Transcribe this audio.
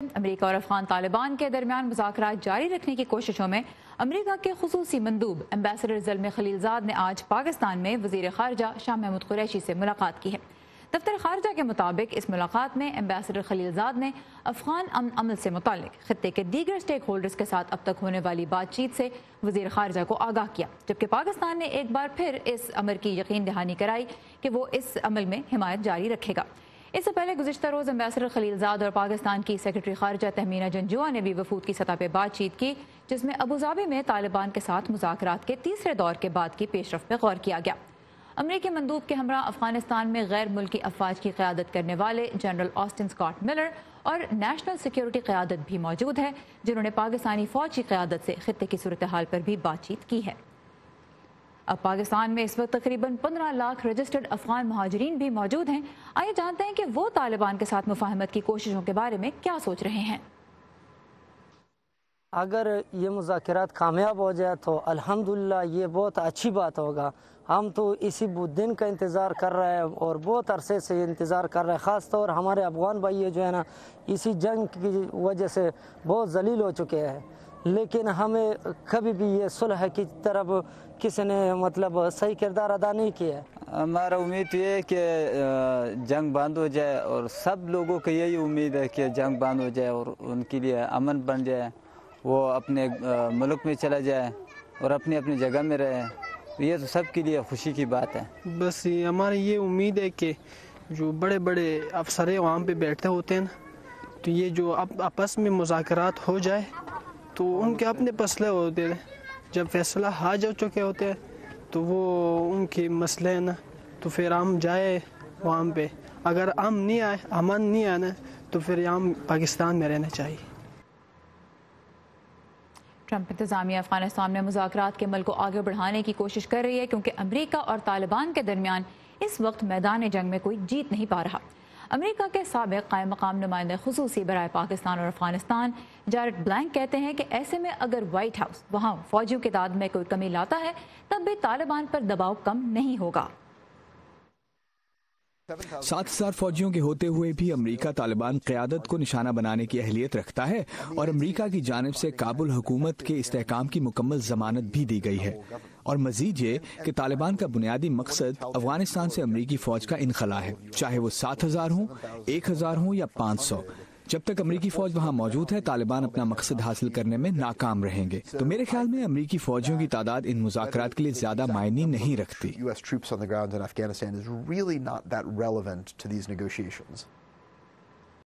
امریکہ اور افغان طالبان کے درمیان مذاکرات جاری رکھنے کی کوششوں میں امریکہ کے خصوصی مندوب ایمبیسڈر زلمے خلیلزاد نے آج پاکستان میں وزیر خارجہ شاہ محمود قریشی سے ملاقات کی ہے۔ دفتر خارجہ کے مطابق اس ملاقات میں ایمبیسڈر خلیلزاد نے افغان امن عمل سے متعلق خطے کے دیگر سٹیک ہولڈرز کے ساتھ اب تک ہونے والی بات چیت سے وزیر خارجہ کو آگاہ کیا، جبکہ پاکستان نے ایک بار پھر اس امر کی یقین دہانی کرائی کہ وہ اس عمل میں حمایت جاری رکھے گا۔ اس سے پہلے گزشتہ روز ایمبیسڈر خلیلزاد اور پاکستان کی سیکرٹری خارجہ تہمینہ جنجوعہ نے بھی وفود کی سطح پہ بات چیت کی، جس میں ابوظہبی میں طالبان کے ساتھ مذاکرات کے تیسرے دور کے بعد کی پیش رفت پہ غور کیا گیا۔ امریکی مندوب کے ہمراہ افغانستان میں غیر ملکی افواج کی قیادت کرنے والے جنرل آسٹن سکاٹ ملر اور نیشنل سیکیورٹی قیادت بھی موجود ہے، جنہوں نے پاکستانی فوج کی قیادت سے خطے کی صورتحال پر بھی بات چیت کی ہے۔ اب پاکستان میں اس وقت تقریباً 15 لاکھ رجسٹرڈ افغان مہاجرین بھی موجود ہیں۔ آئیے جانتے ہیں کہ وہ طالبان کے ساتھ مفاہمت کی کوششوں کے بارے میں کیا سوچ رہے ہیں۔ اگر یہ مذاکرات کامیاب ہو جائے تو الحمدللہ یہ بہت اچھی بات ہوگا۔ ہم تو اسی دن کا انتظار کر رہے ہیں اور بہت عرصے سے انتظار کر رہے ہیں، خاص طور ہمارے افغان بھائی جو ہے نا اسی جنگ کی وجہ سے بہت ذلیل ہو چکے ہیں، لیکن ہمیں کبھی بھی یہ صلح کی طرف کسی نے صحیح کردار ادا نہیں کیا ہے۔ ہمارا امید یہ ہے کہ جنگ بند ہو جائے اور سب لوگوں کو یہی امید ہے کہ جنگ بند ہو جائے اور ان کے لیے امن بن جائے، وہ اپنے ملک میں چلا جائے اور اپنی اپنی جگہ میں رہے۔ یہ تو سب کے لیے خوشی کی بات ہے۔ بس ہماری یہ امید ہے کہ جو بڑے بڑے افسر وہاں پہ بیٹھتے ہوتے ہیں نا، تو یہ جو آپس میں مذاکرات ہو جائے تو ان کے اپنے مسئلے ہوتے ہیں، جب فیصلہ ہا جا چکے ہوتے ہیں تو وہ ان کے مسئلے ہیں نا، تو پھر ہم جائے وہاں پہ۔ اگر امن نہیں آئے نا تو پھر ہم پاکستان میں رہنا چاہیے۔ ٹرمپ انتظامیہ افغانستان میں مذاکرات کے عمل کو آگے بڑھانے کی کوشش کر رہی ہے، کیونکہ امریکہ اور طالبان کے درمیان اس وقت میدان جنگ میں کوئی جیت نہیں پا رہا۔ امریکہ کے سابق قائم مقام نمائندہ خصوصی برائے پاکستان اور افغانستان جیرڈ بلینک کہتے ہیں کہ ایسے میں اگر وائٹ ہاؤس وہاں فوجیوں کی تعداد میں کوئی کمی لاتا ہے تب بھی طالبان پر دباؤ کم نہیں ہوگا۔ 7,000 فوجیوں کے ہوتے ہوئے بھی امریکہ طالبان قیادت کو نشانہ بنانے کی اہلیت رکھتا ہے، اور امریکہ کی جانب سے کابل حکومت کے استحکام کی مکمل ضمانت بھی دی گئی ہے، اور مزید یہ کہ طالبان کا بنیادی مقصد افغانستان سے امریکی فوج کا انخلا ہے، چاہے وہ 7,000 ہوں، 1,000 ہوں یا 500۔ جب تک امریکی فوج وہاں موجود ہے طالبان اپنا مقصد حاصل کرنے میں ناکام رہیں گے۔ تو میرے خیال میں امریکی فوجیوں کی تعداد ان مذاکرات کے لیے زیادہ معنی نہیں رکھتی۔ US troops on the ground in Afghanistan is really not that relevant to these negotiations.